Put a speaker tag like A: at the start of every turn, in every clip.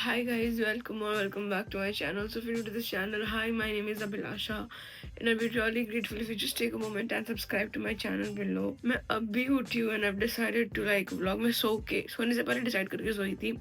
A: Hi guys, welcome or welcome back to my channel. So if you're new to this channel, hi, my name is Abhilasha and I'd be really grateful if you just take a moment and subscribe to my channel below. मैं अभी उठी हूँ and I've decided to vlog. मैं सोने से पहले decide करके सोई थी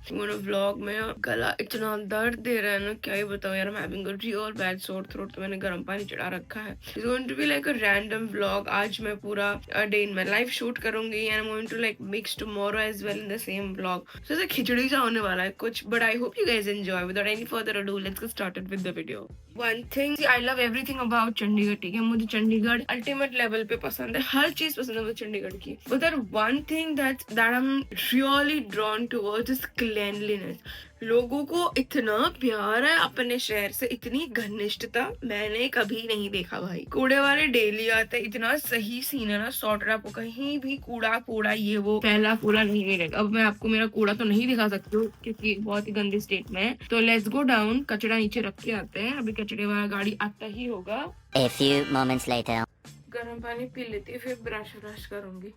A: vlog में गला इतना दर्द दे रहा है ना, क्या ही बताऊँ यार. I'm having a real bad sore throat, तो मैंने गर्म पानी चढ़ा रखा है. It's going to be like a random vlog. आज मैं पूरा day in my life shoot करूंगी and I'm going to mix tomorrow as well in the same vlog. So ऐसा खिचड़ी सा होने वाला है कुछ, but I hope you guys enjoy. Without any further ado, let's get started with the video. One thing, see, I love everything about Chandigarh. ठीक है, मुझे Chandigarh ultimate level पे पसंद है, हर चीज पसंद है मुझे चंडीगढ़ की. But there one thing that I'm really drawn towards is cleanliness. लोगों को इतना प्यार है अपने शहर से, इतनी घनिष्ठता मैंने कभी नहीं देखा भाई. कूड़े वाले डेली आते, इतना सही सीन है ना, सॉर्ट रहा, कहीं भी कूड़ा ये वो फैला फूला नहीं मिलेगा. अब मैं आपको मेरा कूड़ा तो नहीं दिखा सकती हूँ क्योंकि बहुत ही गंदी स्टेट में है. तो लेट्स गो डाउन, कचरा नीचे रख के आते हैं. अभी कचरे वाला गाड़ी आता ही होगा.
B: A few moments later.
A: गर्म पानी पी लेती है, फिर ब्रश करूंगी.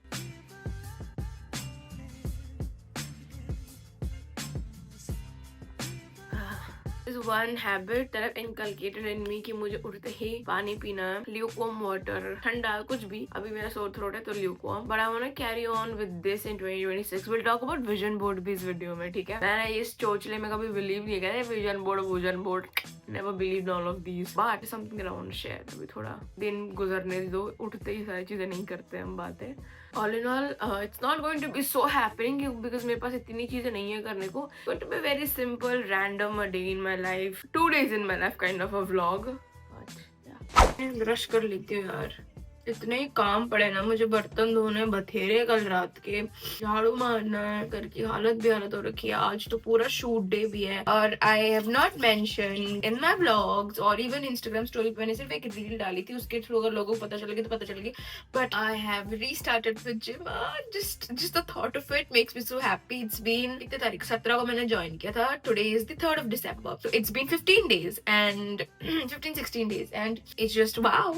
A: Is one habit that I've inculcated in me कि मुझे उठते ही पानी पीना है, lukewarm water, ठंडा कुछ भी. अभी मेरा sore throat है तो lukewarm, but I wanna carry on with this in 2026. We'll talk about vision board भी इस वीडियो में, ठीक है. मैंने इस चोचले में कभी believe नहीं किया, vision board, never believed all of these, but something that I want to share. अभी थोड़ा दिन गुजरने दो, उठते ही सारी चीजें नहीं करते हम बातें. All in all, it's not going to be so happening because मेरे पास इतनी चीजें नहीं है करने को. It's going to be very simple, random, a day in my life, 2 days in my life kind of a vlog. But yeah, brush कर लेती हूँ यार. इतने ही काम पड़े ना मुझे, बर्तन धोने, बथेरे कल रात के, झाड़ू मारना है, घर की हालत भी हालत हो रखी है. आज तो पूरा शूट डे भी है. और I have not mention in my vlogs और इवन इंस्टाग्राम स्टोरी पे मैंने सिर्फ एक रील डाली थी, उसके थ्रू अगर लोगों को पता चलेगी तो पता चलेगी. But I have restarted with gym. Just the thought of it makes me so happy. It's been कितने तारीख, 17 को मैंने ज्वाइन किया था. Today is the 3rd of December, so it's been 15 days and 15-16 days and it's just wow.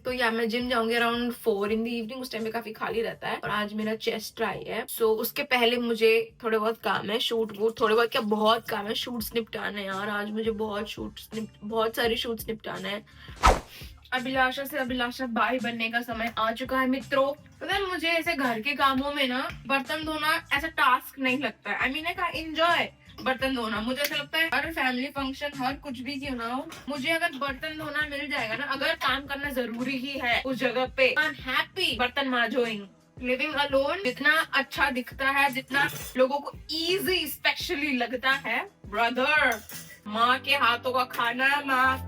A: तो या मैं gym जाऊंगी अराउंड 4 in the evening. उस टाइम पे काफी खाली रहता है. और आज मेरा चेस्ट ट्राई है, सो उसके पहले मुझे थोड़े बहुत काम है, शूट वूट, थोड़े बहुत क्या बहुत काम है, शूट्स निपटाने हैं यार. आज मुझे बहुत सारे शूट्स निपटाने हैं. अभिलाषा से अभिलाषा बाई बनने का समय आ चुका है मित्रों. पता है मुझे ऐसे घर के कामों में ना बर्तन धोना ऐसा टास्क नहीं लगता है. आई मीन आई एंजॉय बर्तन धोना. मुझे ऐसा लगता है हर फैमिली फंक्शन, हर कुछ भी क्यों ना हो, मुझे अगर बर्तन धोना मिल जाएगा ना, अगर काम करना जरूरी ही है उस जगह पे, आई एम हैप्पी बर्तन मांजोइंग. लिविंग अलोन जितना अच्छा दिखता है, जितना लोगों को इजी स्पेशली लगता है, ब्रदर, माँ के हाथों का खाना,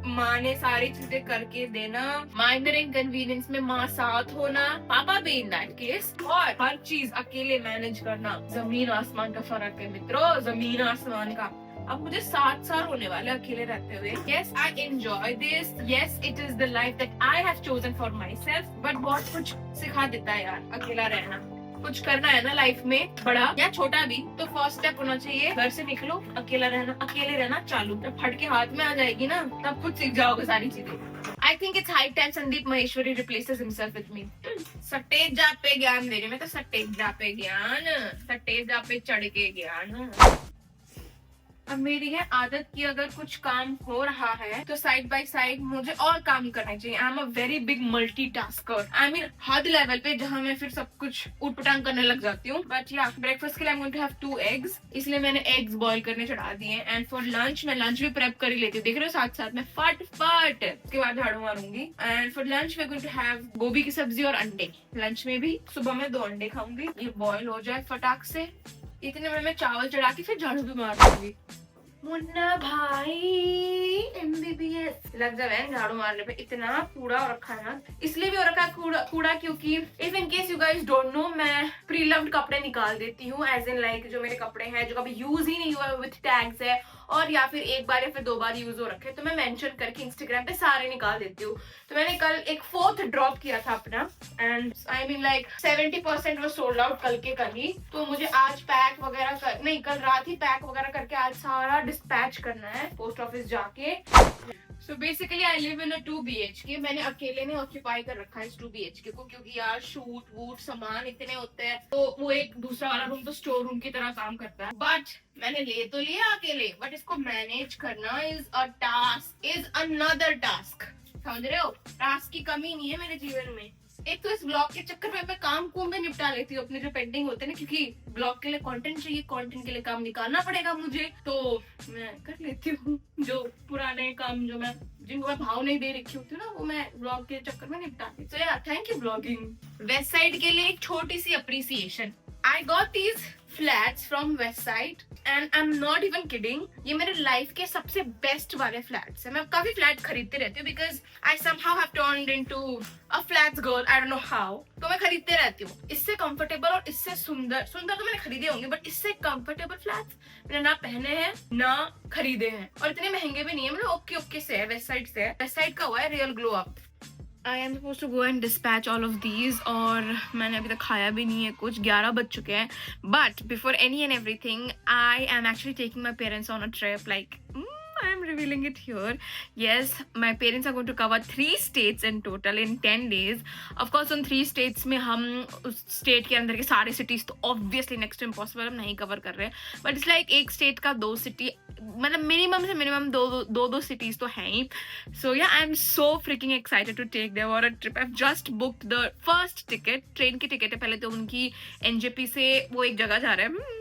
A: माँ ने सारी चीजें करके देना, माइनर इनकन्वीनियंस में माँ साथ होना, पापा भी इन दैट केस, और हर चीज अकेले मैनेज करना. जमीन आसमान का फर्क है मित्रों, जमीन आसमान का. अब मुझे 7 साल होने वाले अकेले रहते हुए. Yes, I enjoy this. Yes, it is the life that I have chosen for myself. But बहुत कुछ सिखा देता है यार अकेला रहना. कुछ करना है ना लाइफ में, बड़ा या छोटा भी, तो फर्स्ट स्टेप होना चाहिए घर से निकलो, अकेले रहना चालू. जब फट के हाथ में आ जाएगी ना, तब खुद सीख जाओगे सारी चीजें. I think it's high time Sandeep Maheshwari replaces himself with me. सटेजा पे ज्ञान दे रही मैं तो, सटेजा पे ज्ञान, सटेजा पे चढ़ के ज्ञान. अब मेरी है आदत की अगर कुछ काम हो रहा है तो साइड बाय साइड मुझे और काम करना चाहिए. I am a very big multitasker. I mean हद लेवल पे जहाँ मैं फिर सब कुछ उटपटांग करने लग जाती हूँ. बट या ब्रेकफास्ट के लिए I am going to have 2 eggs, इसलिए मैंने एग्स बॉईल करने चढ़ा दिए. एंड फॉर लंच मैं लंच भी प्रेप कर ही लेती हूँ, देख रहे हो साथ साथ में फट उसके बाद झाड़ू मारूंगी. And for lunch we are going to have गोभी की सब्जी और अंडे. लंच में भी सुबह में 2 अंडे खाऊंगी. ये बॉईल हो जाए फटाक से, इतने में मैं चावल चढ़ा के फिर झाड़ू भी मार दूंगी. मुन्ना भाई MBBS लग जाए झाड़ू मारने पे. इतना कूड़ा हो रखा है ना, इसलिए भी हो रखा है कूड़ा क्योंकि if in case you guys don't know, मैं प्री लव्ड कपड़े निकाल देती हूँ. एज इन लाइक जो मेरे कपड़े हैं जो कभी यूज ही नहीं हुआ विथ टैग्स है, और या फिर एक बार या फिर 2 बार यूज हो रखे, तो मैं मेंशन करके इंस्टाग्राम पे सारे निकाल देती हूँ. तो मैंने कल एक 4th ड्रॉप किया था अपना, एंड आई मीन 70% वो सोल्ड आउट कल के कल ही. तो मुझे आज पैक वगैरह नहीं, कल रात ही पैक वगैरह करके आज सारा डिस्पैच करना है पोस्ट ऑफिस जाके. So basically I live in a 2 BHK. मैंने अकेले ने ऑक्यूपाई कर रखा है इस 2 BHK को, क्योंकि यार शूट वूट सामान इतने होते हैं, तो वो एक दूसरा वाला रूम तो स्टोर रूम की तरह काम करता है. बट मैंने ले तो लिया अकेले, बट इसको मैनेज करना is a task, is another task. समझ रहे हो? टास्क की कमी नहीं है मेरे जीवन में. एक तो इस ब्लॉग के चक्कर में मैं काम को में निपटा लेती हूँ अपने जो पेंडिंग होते हैं ना, क्योंकि ब्लॉग के लिए कंटेंट चाहिए, कंटेंट के लिए काम निकालना पड़ेगा मुझे, तो मैं कर लेती हूँ जो पुराने काम जो मैं जिनको मैं भाव नहीं दे रखी होती हूँ ना, वो मैं ब्लॉग के चक्कर में निपटा दी. तो यार thank you blogging. Westside के लिए एक छोटी सी appreciation. I got these flats from Westside and I am not even kidding. ये मेरे लाइफ के सबसे बेस्ट वाले फ्लैट्स है. मैं काफी फ्लैट खरीदती रहती हूँ because I somehow have turned into a flats girl. I don't know how. तो मैं खरीदते रहती हूँ. इससे कंफर्टेबल और इससे सुंदर तो मैंने खरीदे होंगे, बट इससे कंफर्टेबल फ्लैट्स मैंने ना पहने हैं ना खरीदे हैं, और इतने महंगे भी नहीं है. मतलब ओके से है, वेस्ट साइड से है. वेस्ट साइड का हुआ है real glow up. I am suppose to go and dispatch all of these, और मैंने अभी तक खाया भी नहीं है कुछ. 11 बज चुके हैं. But before any and everything I am actually taking my parents on a trip. Like I am revealing it here. Yes, my parents are going to cover 3 states in total in 10 days. Of course, उन 3 states में हम उस state के अंदर के सारे cities तो obviously next to impossible हम नहीं cover कर रहे हैं. But it's like एक state का 2 city, मतलब minimum से minimum दो cities तो हैं ही. So yeah, I'm so freaking excited to take them on a trip. I've just booked the first ticket. Train की टिकट है. पहले तो उनकी NJP से वो एक जगह जा रहे हैं.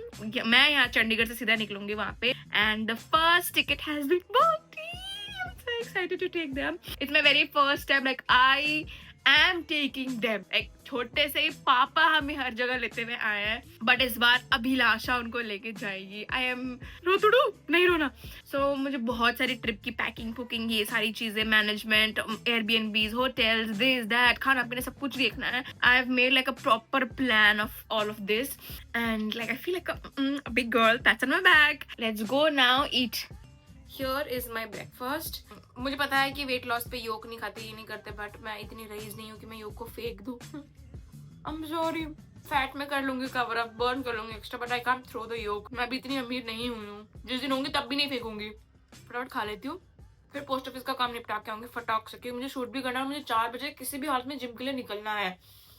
A: मैं यहाँ चंडीगढ़ से सीधा निकलूंगी वहाँ पे. And the first ticket has been booked. I am so excited to take them. It's my very first time. Like I am taking them. एक छोटे से ही पापा हमें हर जगह लेते हुए आए हैं, बट इस बार अभिलाषा उनको लेके जाएगी. आई एम रोतुडू नहीं रोना. सो मुझे बहुत सारी ट्रिप की पैकिंग पुकिंग ये सारी चीजें, management, Airbnbs, hotels, this that, खाना पीना सब कुछ देखना है. I have made like a proper plan of all of this and like I feel like a big girl. That's in my bag. Let's go now eat. Here is my breakfast. मुझे पता है कि weight loss पे योग नहीं खाते, ये नहीं करते, बट मैं इतनी रईस नहीं हूँ कि मैं योग को फेंक दूँ. I'm sorry. फैट में कर लूंगी कवर अप, बर्न कर लूंगी extra, but I can't throw the yolk. मैं भी इतनी अमीर नहीं हुई हूँ. जिस दिन होंगी तब भी नहीं फेंकूंगी. फटाफट खा लेती हूँ, फिर पोस्ट ऑफिस का काम निपटा के आऊंगी फटाक से, क्योंकि मुझे शूट भी करना है. मुझे 4 बजे किसी भी हालत में जिम के लिए निकलना है.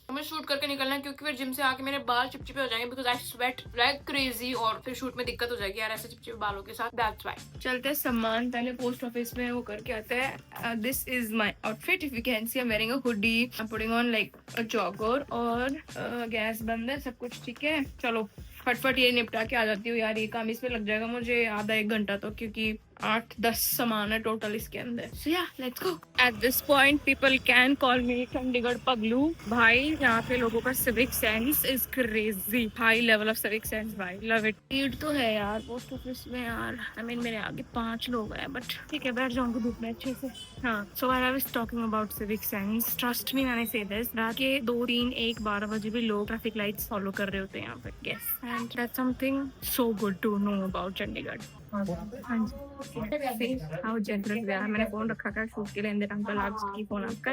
A: हमें शूट करके निकलना है, क्योंकि फिर जिम से आके मेरे बाल चिपचिपे हो जाएंगे because I sweat like crazy, और फिर शूट में दिक्कत हो जाएगी यार ऐसे चिपचिपे बालों के साथ. That's why. चलते हैं सामान पहले पोस्ट ऑफिस में वो करके आते हैं. This is my outfit. If you can see I am wearing a hoodie. I am putting on like a jogger, और गैस बंद है, सब कुछ ठीक है. चलो फटफट ये निपटा के आ जाती हूँ यार. ये काम इसमें लग जाएगा मुझे आधा 1 घंटा तो, क्योंकि 8-10 सामान है टोटल इसके अंदर. So yeah let's go. At this point people can call me Chandigarh पगलू. भाई यहाँ पे लोगों का civic sense is crazy. High level of civic sense भाई. Love it. भीड़ तो है यार पोस्ट ऑफिस में यार. आई मीन मेरे आगे 5 लोग हैं, बट ठीक है बैठ जाऊंगी धूप में अच्छे से. हाँ, so I was talking about civic sense. Trust me when I say this. रात के 2, 3, 1, 12 बजे भी लोग ट्रैफिक लाइट्स फॉलो कर रहे होते हैं यहाँ पे. Yes, and that's something so good to know about Chandigarh. हाँ जी, हाउ जनरल यार. मैंने फोन रखा था शूट के लिए, अंदर अंकल आज की फोन आपका.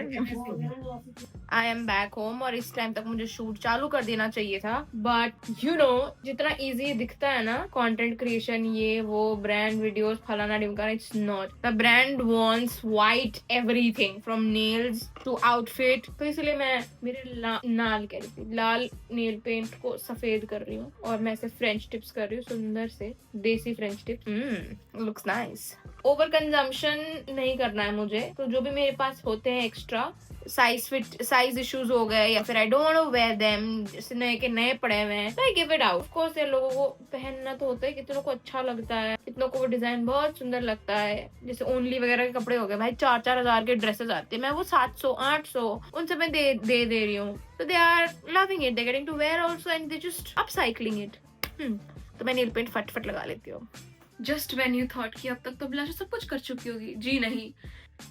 A: आई एम बैक होम, और इस टाइम तक मुझे शूट चालू कर देना चाहिए था, बट यू नो जितना इजी दिखता है ना कंटेंट क्रिएशन, ये वो ब्रांड वीडियोस फलाना ढिमकाना, it's not. The brand wants white everything from nails to outfit. तो इसलिए मैं मेरे लाल नेल पेंट को सफेद कर रही हूँ, और मैं ऐसे फ्रेंच टिप्स कर रही हूँ, सुंदर से देसी French tips. Looks nice. Over consumption नहीं करना है मुझे, तो जो भी मेरे पास होते हैं एक्स्ट्रा साइज इश्यूज हो गए, या फिर I don't want to wear them, जैसे नए के नए पड़े हुए हैं, I give it out. Of course यार लोगों को पहनना तो होता है, कितनों को अच्छा लगता है, कितनों को वो डिजाइन बहुत सुंदर लगता है. जैसे ओनली वगैरह के कपड़े हो गए भाई, 4-4 हजार के ड्रेसेस आते हैं, मैं वो 700-800 उन सब में दे रही हूँ. तो they are loving it, they getting to wear also, and they just upcycling it. तो मैं नील पेंट फटफट लगा लेती हूँ. जस्ट व्हेन यू थॉट कि अब तक तो अभिलाषा सब कुछ कर चुकी होगी, जी नहीं.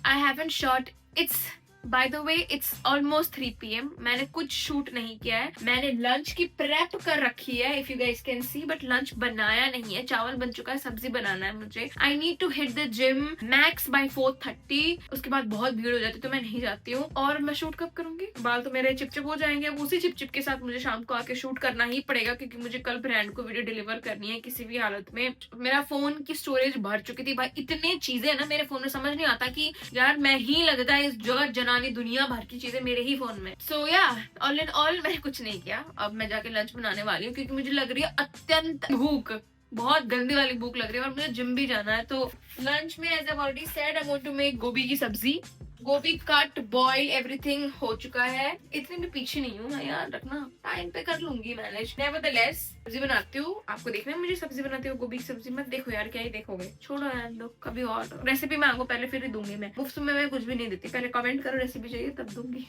A: I haven't shot. It's by the way it's almost 3 PM। मैंने कुछ शूट नहीं किया है, मैंने लंच की प्रेप कर रखी है if you guys can see, but lunch बनाया नहीं है। चावल बन चुका है, सब्जी बनाना है मुझे। I need to hit the gym max by 4:30। उसके बाद बहुत भीड़ हो जाती है तो मैं नहीं जाती हूँ। और मैं शूट कब करूंगी? बाल तो मेरे चिपचिप हो जाएंगे। अब उसी चिपचिप के साथ मुझे शाम को आके शूट करना ही पड़ेगा, क्योंकि मुझे कल ब्रांड को वीडियो डिलीवर करनी है किसी भी हालत में। मेरा फोन की स्टोरेज भर चुकी थी भाई, इतने चीजें ना मेरे फोन में, समझ नहीं आता कि यार मैं ही लगता है इस जगत जनानी, दुनिया भर की चीजें मेरे ही फोन में। सो या ऑल इन ऑल मैंने कुछ नहीं किया। अब मैं जाके लंच बनाने वाली हूँ, क्योंकि मुझे लग रही है अत्यंत भूख, बहुत गंदी वाली भूख लग रही है, और मुझे जिम भी जाना है। तो लंच में as I already said I want to make गोभी की सब्जी। गोभी कट बॉयल एवरीथिंग हो चुका है। इतनी भी पीछे नहीं हूँ मैं, यार रखना, टाइम पे कर लूंगी मैनेज। नेवरदलेस सब्जी बनाती हूँ। आपको देखना है मुझे सब्जी बनाती हूँ, गोभी की सब्जी। मत देखो यार, क्या ही देखोगे, छोड़ो यार लोग, कभी और रेसिपी मांगो पहले, फिर ही दूंगी मैं। मुफ्त में मैं कुछ भी नहीं देती, पहले कमेंट करो रेसिपी चाहिए तब दूंगी।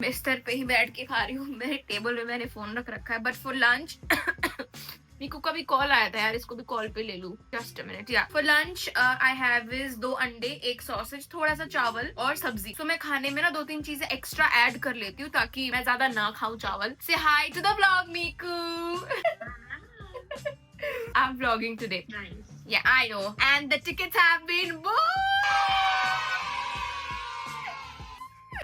A: बिस्तर पे ही बैठ के खा रही हूँ, मेरे टेबल पे मैंने फोन रख रखा है। बट फॉर लंच निकू का भी कॉल आया था यार, इसको भी कॉल पे ले लूं। Just a minute. Yeah for lunch I have is 2 अंडे, 1 सॉसेज, थोड़ा सा चावल और सब्जी। तो मैं खाने में ना 2-3 चीजें एक्स्ट्रा ऐड कर लेती हूँ, ताकि मैं ज्यादा ना खाऊं चावल। Say hi to the vlog मीकू। I'm vlogging today. Nice. Yeah, I know. And the tickets have been booked.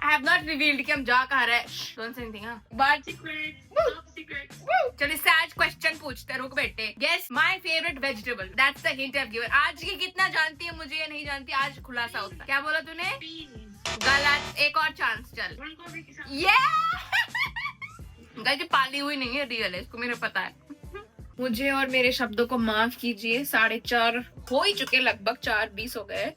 A: I have not revealed कि हम जा कहाँ रहे। Don't say anything, हाँ? But secret, top secret. चलिए सैज क्वेश्चन पूछते, रुक बेटे। Guess my favorite vegetable. That's the hint I've given. आज की कितना जानती है मुझे या नहीं जानती, आज खुलासा होता है। क्या बोला तूने? गलत। एक और चांस चल। Yeah! गाइस ये पाली हुई नहीं है, रियल है, इसको मेरे पता है। मुझे और मेरे शब्दों को माफ कीजिए, 4:30 हो ही चुके, लगभग 4:20 हो गए।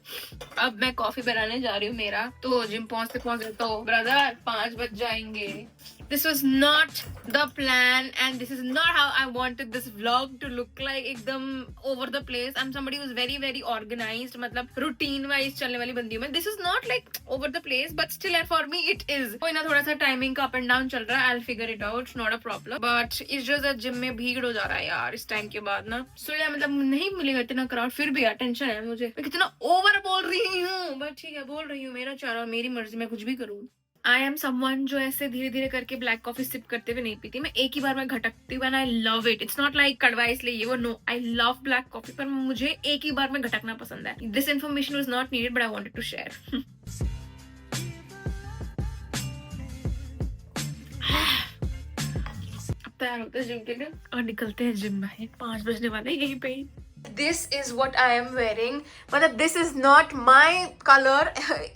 A: अब मैं कॉफी बनाने जा रही हूँ मेरा, तो जिम पहुंचते तो ब्रदर 5 बज जाएंगे। This was not the plan and this is not how I wanted this vlog to look like, एकदम over the place. I'm somebody who's very very organized, मतलब routine wise चलने वाली बंदी हूँ मैं। This is not like over the place, but still for me it is. कोई ना थोड़ा सा timing का up and down चल रहा है, I'll figure it out, not a problem. But it's just that gym में भीड़ हो जा रहा है यार इस टाइम के बाद ना। So yeah, मतलब नहीं मिलेगा इतना crowd, फिर भी यार टेंशन है मुझे, मैं कितना over बोल रही हूँ, बट ठीक है बोल रही हूँ, मेरा चैनल, मेरी मर्जी, मैं कुछ भी करूँ। आई एम समवन जो ऐसे धीरे धीरे करके ब्लैक कॉफी सिप करते हुए नहीं पीती, मैं एक ही बार में घटकती हूँ and I love it. It's not like कड़वा इसलिए ये वो, no, I love black coffee, पर मुझे एक ही बार में घटकना पसंद है। This information was not needed but I wanted to share. अब तैयार होते हैं जिम के लिए और निकलते हैं जिम में। 5 बजने वाले यहीं पे ही। This is what I am wearing. मतलब this is not my color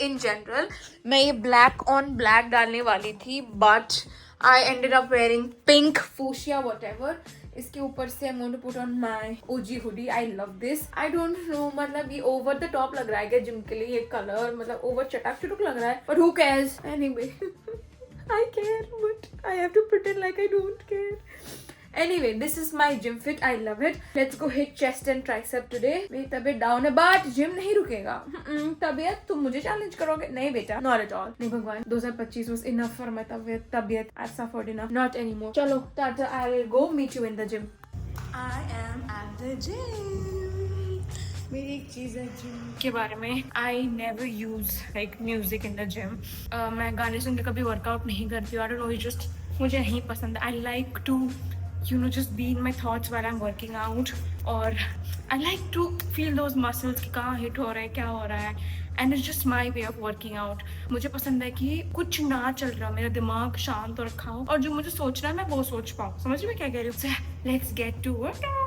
A: in general. मैं ये black on black डालने वाली थी, but I ended up wearing pink fuchsia whatever. इसके ऊपर से I'm going to put on my OG hoodie. I love this. I don't know, मतलब ये over the top लग रहा है क्या जिम के लिए ये color, मतलब over चटाक चुटुक लग रहा है, but who cares anyway. I care, but I have to pretend like I don't care. Anyway, this is my gym fit. I love it. Let's go hit chest and tricep today. मेरी तबीयत down है, but gym नहीं रुकेगा। तबीयत तुम मुझे challenge करोगे? नहीं बेटा, not at all. नहीं भगवान, 2025 was enough for my तबीयत. I've suffered enough. Not anymore. चलो, Tata. I will go meet you in the gym. I am at the gym. मेरी एक चीज है जिम के बारे में, I never use like music in the gym. मैं गाने सुन के कभी वर्कआउट नहीं करती हूँ, आई डोंट नो, जस्ट मुझे नहीं पसंद। I like to just be in my thoughts while I'm working out, और I like to feel those muscles कि कहाँ hit हो रहा है, क्या हो रहा है, and it's just my way of working out. मुझे पसंद है कि कुछ ना चल रहा, मेरा दिमाग शांत और रखा हो, और जो मुझे सोचना है मैं वो सोच पाऊँ। समझ में क्या कह रही हूँ? Let's get to work out.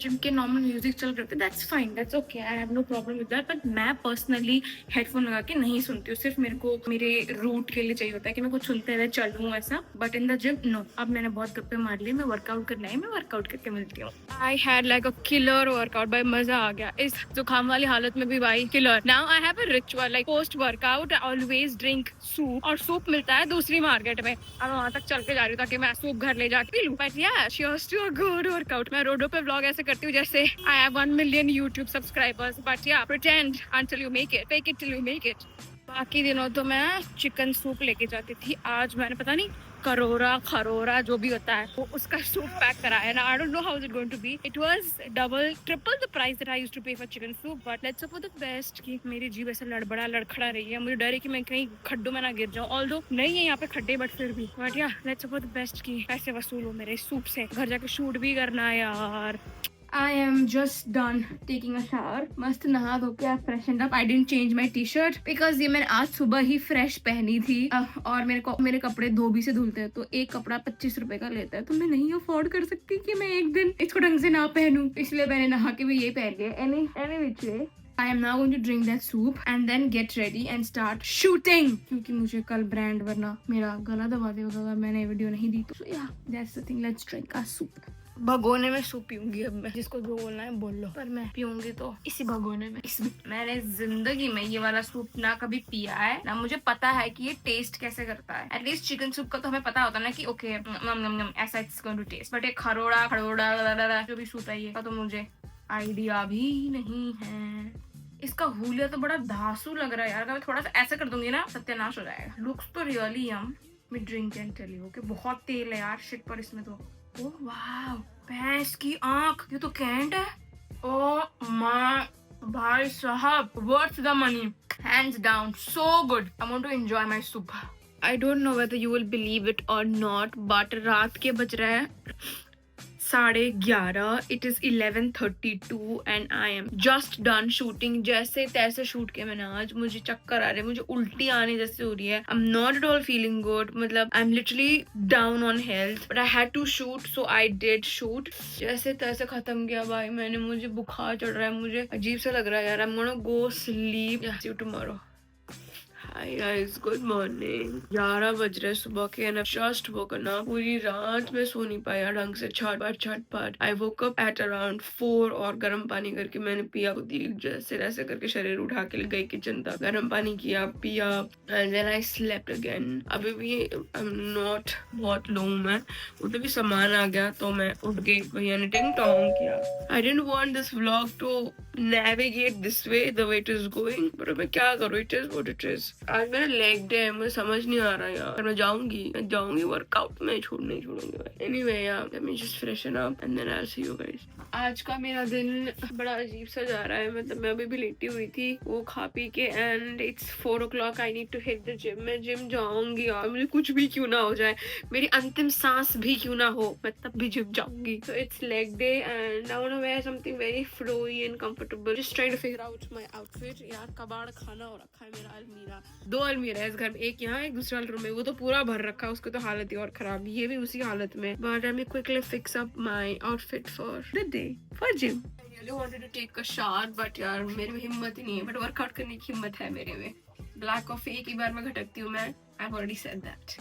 A: Gym के नॉर्मल म्यूजिक चल रहे थे, that's fine, that's okay, I have no problem with that, but मैं पर्सनली हेडफोन लगा के नहीं सुनती हूँ। सिर्फ मेरे को मेरे रूट के लिए चाहिए होता है कि मैं कुछ सुनते हुए चलूँ ऐसा, but in the gym no. अब मैंने बहुत गप्पे मार लिए, मैं वर्कआउट करना है, मैं वर्कआउट करके मिलती हूँ। I had like a killer workout भाई, मजा आ गया इस जुकाम वाली हालत में भी भाई, killer. Now I have a ritual like post workout I always drink soup, और सूप मिलता है दूसरी मार्केट में। अब वहां तक चल के जा रही हूँ ताकि मैं सूप घर ले जाके पी लूँ, बट या cheers to a good workout. मैं रोडों पे व्लॉग ऐसे करती हूँ जैसे I have 1 million YouTube subscribers, but yeah, pretend until you make it, fake it till you make it. बाकी दिनों तो मैं चिकन सूप लेके जाती थी, आज मैंने पता नहीं करोरा खरोरा जो भी होता है वो उसका सूप पैक करा है ना. I don't know how is it going to be. It was double triple the price that I used to pay for chicken soup, but let's hope for the best. कि मेरी जीभ ऐसे लड़बड़ा लड़खड़ा रही है, मुझे डर है कि मैं कहीं खड्डों में ना गिर जाऊं. ऑल्दो नहीं है यहाँ पे खड्डे, बट फिर भी. बट या let's hope for the best कि पैसे वसूल हो मेरे सूप से. घर जाके शूट भी करना है यार. I am just done taking a shower. मस्त नहा धो के freshened up. I didn't change my t-shirt because ये मैंने आज सुबह ही फ्रेश पहनी थी. और मेरे कपड़े धोबी से धुलते हैं तो एक कपड़ा 25 रुपए का लेता है, तो मैं नहीं अफोर्ड कर सकती कि मैं एक दिन इसको ढंग से ना पहनूं, इसलिए मैंने नहा के भी ये पहन लिया. Any which way, I am now going to drink that soup and then get ready and start shooting. क्योंकि मुझे कल ब्रांड वरना मेरा गला दबा देगा अगर मैंने वीडियो नहीं दी तो. Yeah, that's the thing. Let's drink our soup. भगोने में सूप पीऊंगी अब मैं. जिसको जो बोलना है बोल लो, पर मैं पीऊंगी तो इसी भगोने में. मैंने जिंदगी में ये वाला सूप ना कभी पिया है ना मुझे पता है कि ये टेस्ट कैसे करता है. एटलीस्ट चिकन सूप का तो हमें पता होता है ना कि ओके ऐसा it's going to taste, but एक खरोड़ा जो भी सूप है ये का तो मुझे आइडिया भी नहीं है. इसका हुलिया तो बड़ा धांसू लग रहा है यार. मैं थोड़ा सा ऐसे कर दूंगी ना सत्यानाश हो जाएगा. लुक्स तो रियली यम. मैं ड्रिंक एंड टेल यू कि बहुत तेल है यार शिट पर इसमें तो. ओह वाव, भैंस की आंख, ये तो कैंट है. ओह माय भाई साहब, worth the money, hands down, so good. I want to enjoy my soup. I don't know whether you will believe it or not, but रात के बज रहे हैं 11:30. It is 11:32 and I am just done shooting. जैसे तैसे shoot के मैंने आज. मुझे चक्कर आ रहे हैं, मुझे उल्टी आने जैसे हो रही है. I'm not at all feeling good. मतलब I'm literally down on health, but I had to shoot, so I did shoot. जैसे तैसे खत्म किया भाई मैंने. मुझे बुखार चढ़ रहा है, मुझे अजीब सा लग रहा है यार. I'm gonna go sleep. See you tomorrow. Hi guys, good morning. 11 बज रहे सुबह के and I've just woken up. पूरी रात में सो नहीं पाया ढंग से. छटपट. I woke up at around 4 और गर्म पानी करके मैंने पिया. जैसे ऐसे करके शरीर उठा के गई किचन तक, गर्म पानी किया, पिया, and then I slept again. अभी भी I'm not बहुत लो हूँ मैं. उधर भी सामान आ गया तो मैं उठ गई. भैया ने टिंग टोंग किया. I didn't want this vlog to navigate this way the way it is going, but मैं क्या करूँ, it is what it is. आज मेरा लेग डे है, मुझे समझ नहीं आ रहा यार. मैं जाऊंगी वर्कआउट में. नहीं छोड़ूंगी भाई. एनीवे यार, let me just freshen up and then I will see you guys. आज का मेरा दिन बड़ा अजीब सा जा रहा है. मतलब मैं अभी भी लेटी हुई थी वो खा पी के and it's 4 o'clock. I need to hit the gym. मैं जिम जाऊंगी यार, मुझे कुछ भी क्यों ना हो जाए, मेरी अंतिम सांस भी क्यों ना हो, मैं तब भी जिम जाऊंगी. So it's leg day and I want to wear something very flowy and comfortable. Just trying to figure out my outfit. यार कबाड़ खाना हो रखा है मेरा. अलमीरा, 2 अलमीरा है इस घर में. एक यहाँ एक दूसरा रूम में, वो तो पूरा भर रखा है, उसकी तो हालत ही और खराब. ये भी उसी हालत में. But let me quickly fix up my outfit for the day for gym. I really wanted to take a shower but यार मेरे में हिम्मत ही नहीं है. बट वर्कआउट करने की हिम्मत है मेरे में. ब्लैक कॉफी एक ही बार में घटकती हूँ मैं. I've already said that.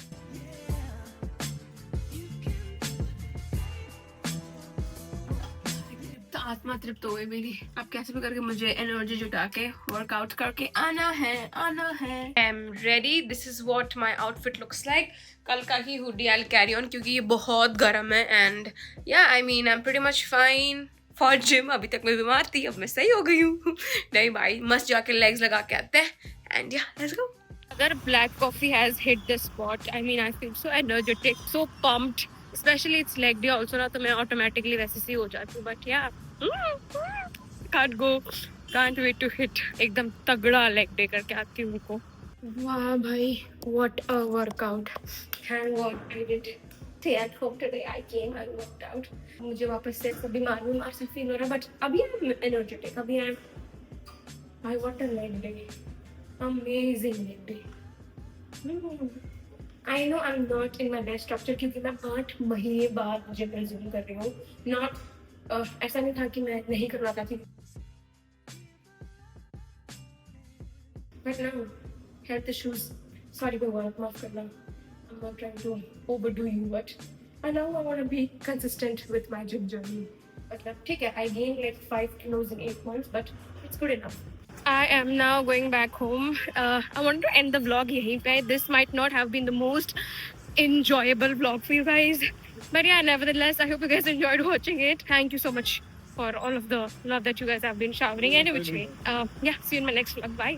A: आत्मा तृप्त हो गई मेरी. अब कैसे भी करके मुझे एनर्जी जुटा के वर्कआउट करके आना है. I am ready. This is what my outfit looks like. कल का ही hoodie I will carry on क्योंकि ये बहुत गर्म है. And yeah I mean I am pretty much fine for gym. अभी तक मैं बीमार थी, अब मैं सही हो गई हूँ. नहीं भाई, मस्त जाके लेग्स लगा के आते हैं एंड या लेट्स गो. अगर black coffee has hit the spot, I mean I feel so energetic, so pumped, specially it's leg day also ना, तो मैं ऑटोमेटिकली वैसे सी हो जाती हूँ. बट या can't wait to hit. एकदम तगड़ा लेग डे करके आती हूँ उनको. वाह भाई, what a workout. Thank God I did stay at home today. I came and worked out. मुझे वापस से बीमार से फील हो रहा है. बट अभी I'm energetic. अभी I'm भाई what a leg day. Amazing leg day. I know I'm not in my best structure क्योंकि मैं 8 महीने बाद जिम रिज्यूम कर रही हूँ. Not ऐसा नहीं था कि मैं नहीं कर पाता थी. But now, health issues. Sorry भगवान, माफ करना. I'm not trying to overdo you, but now I want to be consistent with my gym journey. मतलब ठीक है, I gained like 5 kilos in 8 months, but it's good enough. I am now going back home. I want to end the vlog यहीं पे. This might not have been the most enjoyable vlog for you guys. But yeah, nevertheless, I hope you guys enjoyed watching it. Thank you so much for all of the love that you guys have been showering. Anyway, yeah, see you in my next vlog. Bye.